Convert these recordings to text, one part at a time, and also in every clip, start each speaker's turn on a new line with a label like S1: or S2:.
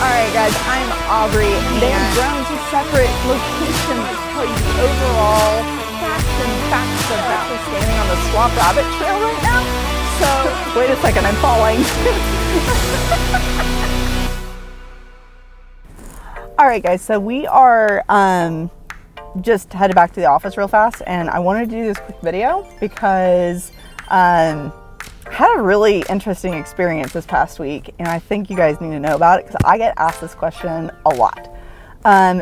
S1: Alright guys, I'm Aubree.
S2: They have grown to separate locations to tell you the overall facts of actually standing on the Swamp Rabbit Trail right now. So, wait a second, I'm falling. Alright guys, so we are just headed back to the office real fast, and I wanted to do this quick video because I had a really interesting experience this past week, and I think you guys need to know about it because I get asked this question a lot.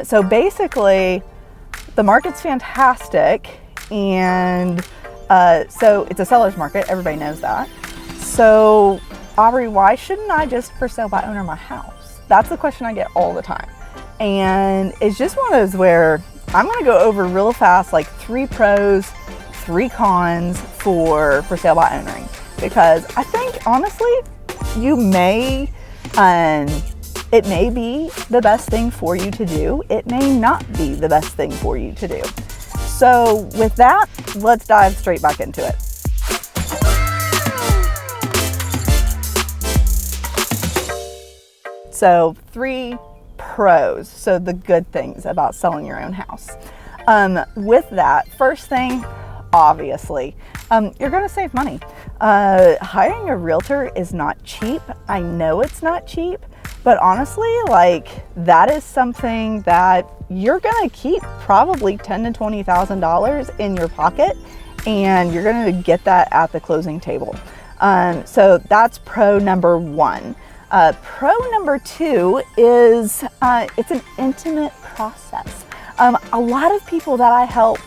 S2: So basically, the market's fantastic, and so it's a seller's market. Everybody knows that. So, Aubree, why shouldn't I just for sale by owner my house? That's the question I get all the time, and it's just one of those where I'm going to go over real fast, like 3 pros, 3 cons for sale by owning. Because I think, honestly, it may be the best thing for you to do. It may not be the best thing for you to do. So with that, let's dive straight back into it. So 3 pros, so the good things about selling your own house. With that, first thing, obviously, you're going to save money. Hiring a realtor is not cheap. I know it's not cheap, but honestly, like, that is something that you're going to keep probably $10,000 to $20,000 in your pocket, and you're going to get that at the closing table. So that's pro number 1. Pro number 2 is it's an intimate process. A lot of people that I help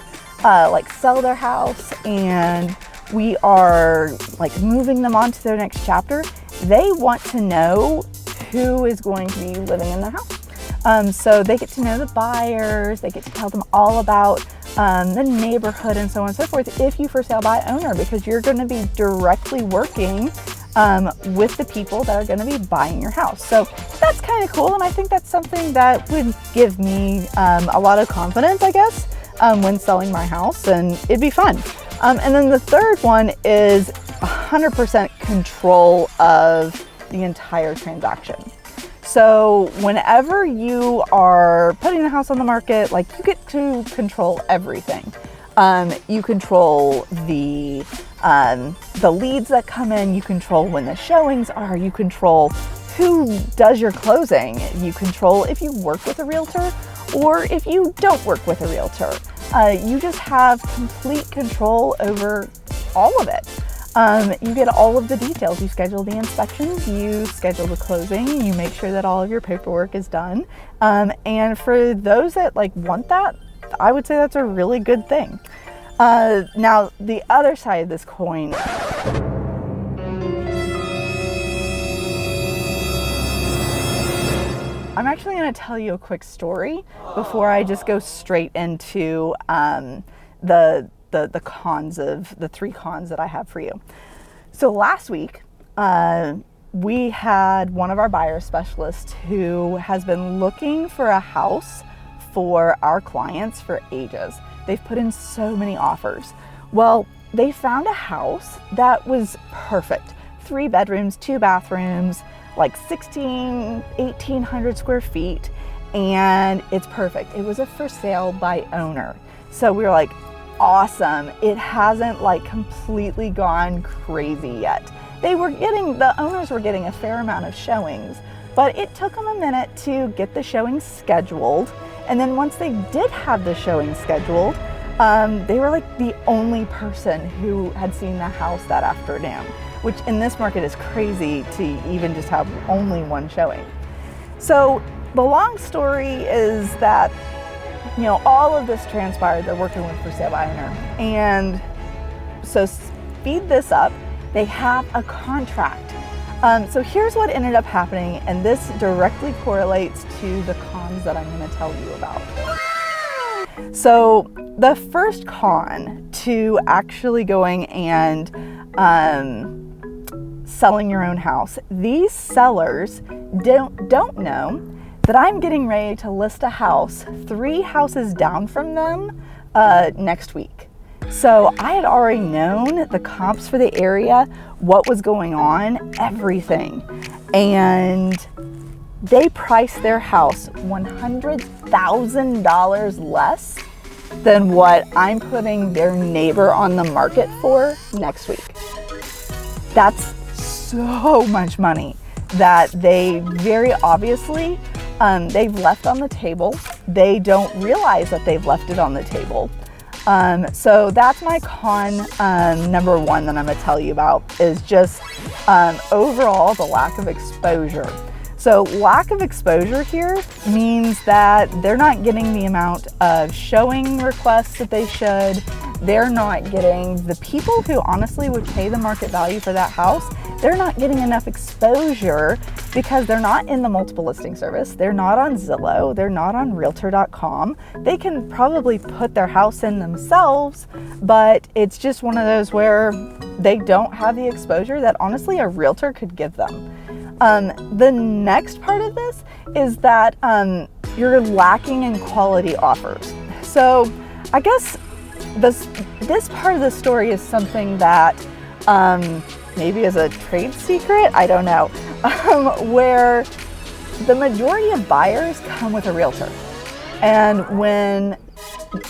S2: like sell their house, and we are like moving them on to their next chapter, they want to know who is going to be living in the house. So they get to know the buyers, they get to tell them all about the neighborhood and so on and so forth if you for sale by owner, because you're going to be directly working with the people that are going to be buying your house. So that's kind of cool, and I think that's something that would give me a lot of confidence, I guess, when selling my house, and it'd be fun. And then the third one is 100% control of the entire transaction. So whenever you are putting the house on the market, like, you get to control everything. You control the leads that come in, you control when the showings are, you control who does your closing, you control if you work with a realtor or if you don't work with a realtor. You just have complete control over all of it. You get all of the details. You schedule the inspections, you schedule the closing, you make sure that all of your paperwork is done. And for those that like want that, I would say that's a really good thing. Now, the other side of this coin, I'm actually going to tell you a quick story before I just go straight into the cons of the 3 cons that I have for you. So last week, we had one of our buyer specialists who has been looking for a house for our clients for ages. They've put in so many offers. Well, they found a house that was perfect. 3 bedrooms, 2 bathrooms, like 1,800 square feet, and it's perfect. It was a for sale by owner. So we were like, awesome. It hasn't like completely gone crazy yet. The owners were getting a fair amount of showings, but it took them a minute to get the showings scheduled. And then once they did have the showing scheduled, they were like the only person who had seen the house that afternoon, which in this market is crazy to even just have only 1 showing. So the long story is that, you know, all of this transpired. They're working with for sale by owner. And so speed this up, they have a contract. So here's what ended up happening, and this directly correlates to the cons that I'm going to tell you about. So the first con to actually going and selling your own house, these sellers don't know that I'm getting ready to list a house 3 houses down from them next week. So I had already known the comps for the area, what was going on, everything. And they price their house $100,000 less than what I'm putting their neighbor on the market for next week. That's so much money that they very obviously, they've left on the table. They don't realize that they've left it on the table. So that's my con number one that I'm going to tell you about, is just overall the lack of exposure. So lack of exposure here means that they're not getting the amount of showing requests that they should. They're not getting the people who honestly would pay the market value for that house. They're not getting enough exposure because they're not in the multiple listing service. They're not on Zillow. They're not on Realtor.com. They can probably put their house in themselves, but it's just one of those where they don't have the exposure that honestly a realtor could give them. The next part of this is that you're lacking in quality offers. So I guess this part of the story is something that maybe is a trade secret, I don't know, where the majority of buyers come with a realtor. And when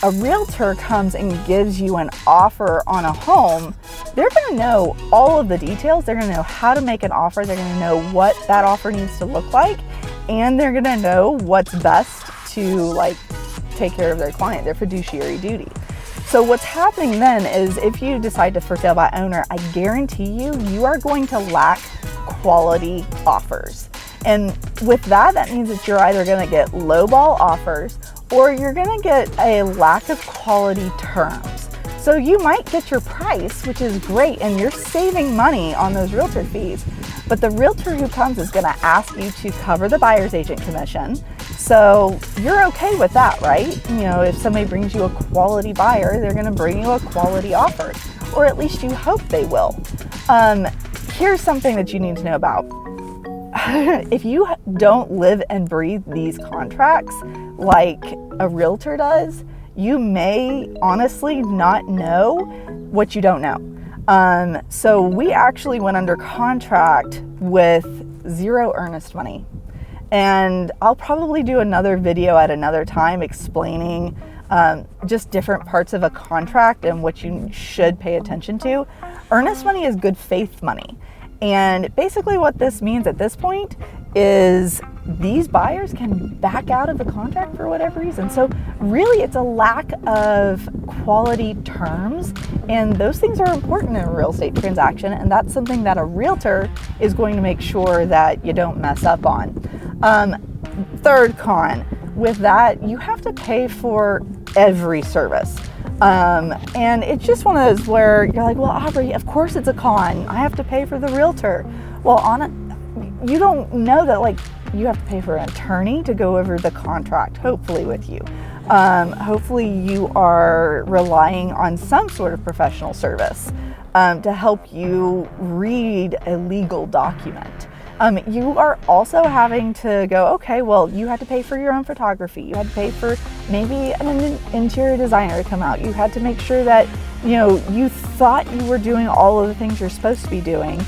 S2: a realtor comes and gives you an offer on a home, they're going to know all of the details. They're going to know how to make an offer. They're going to know what that offer needs to look like, and they're going to know what's best to take care of their client, their fiduciary duty. So what's happening then is if you decide to for sale by owner, I guarantee you are going to lack quality offers. And with that means that you're either going to get lowball offers or you're going to get a lack of quality terms. So you might get your price, which is great, and you're saving money on those realtor fees, but the realtor who comes is going to ask you to cover the buyer's agent commission. So you're okay with that, right? You know, if somebody brings you a quality buyer, they're going to bring you a quality offer, or at least you hope they will. Here's something that you need to know about. If you don't live and breathe these contracts like a realtor does, you may honestly not know what you don't know. So we actually went under contract with zero earnest money. And I'll probably do another video at another time explaining just different parts of a contract and what you should pay attention to. Earnest money is good faith money. And basically what this means at this point is these buyers can back out of the contract for whatever reason. So really it's a lack of quality terms, and those things are important in a real estate transaction, and that's something that a realtor is going to make sure that you don't mess up on. Third con, with that, you have to pay for every service. And it's just one of those where you're like, well, Aubree, of course it's a con. I have to pay for the realtor. Well, you don't know that you have to pay for an attorney to go over the contract, hopefully with you. Hopefully you are relying on some sort of professional service to help you read a legal document. You are also having to go, okay, well, you had to pay for your own photography. You had to pay for maybe an interior designer to come out. You had to make sure that, you thought you were doing all of the things you're supposed to be doing.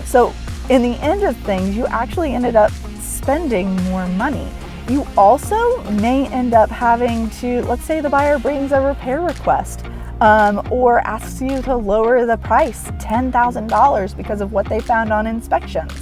S2: So in the end of things, you actually ended up spending more money. You also may end up having to, let's say the buyer brings a repair request, or asks you to lower the price $10,000 because of what they found on inspections.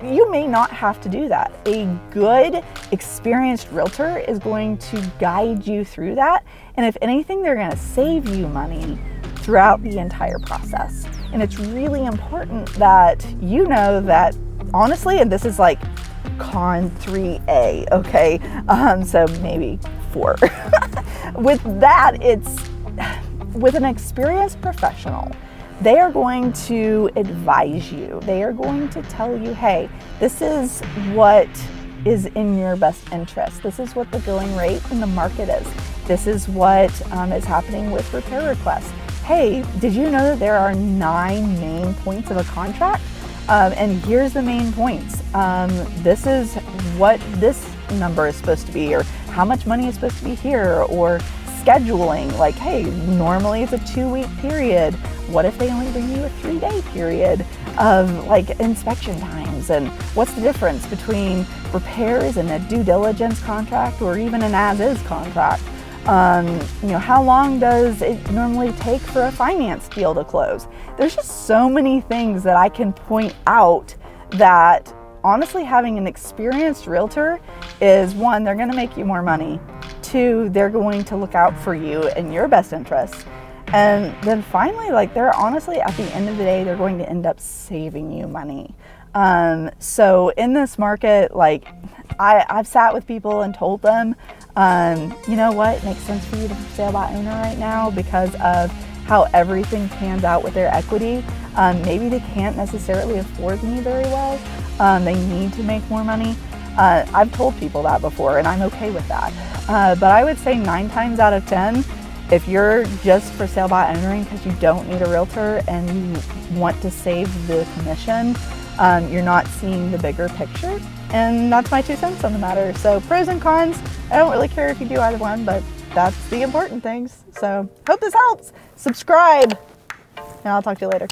S2: You may not have to do that. A good, experienced realtor is going to guide you through that. And if anything, they're going to save you money throughout the entire process. And it's really important that you know that, honestly, and this is like con 3A, okay? So maybe 4. With that, it's with an experienced professional. They are going to advise you. They are going to tell you, hey, this is what is in your best interest. This is what the going rate in the market is. This is what is happening with repair requests. Hey, did you know that there are 9 main points of a contract? And here's the main points. This is what this number is supposed to be, or how much money is supposed to be here, or scheduling, like, hey, normally it's a 2-week period. What if they only bring you a 3-day period? of like inspection times and what's the difference between repairs and a due diligence contract or even an as-is contract. How long does it normally take for a finance deal to close? There's just so many things that I can point out that honestly, having an experienced realtor is, one, they're going to make you more money. Two, they're going to look out for you and your best interests. And then finally, like, they're honestly, at the end of the day, they're going to end up saving you money. So in this market, like, I've sat with people and told them, you know what, it makes sense for you to sell by owner right now because of how everything pans out with their equity. Maybe they can't necessarily afford me very well. They need to make more money. I've told people that before, and I'm okay with that. But I would say 9 times out of 10, if you're just for sale by owning because you don't need a realtor and you want to save the commission, you're not seeing the bigger picture. And that's my 2 cents on the matter. So pros and cons, I don't really care if you do either one, but that's the important things. So hope this helps. Subscribe, and I'll talk to you later.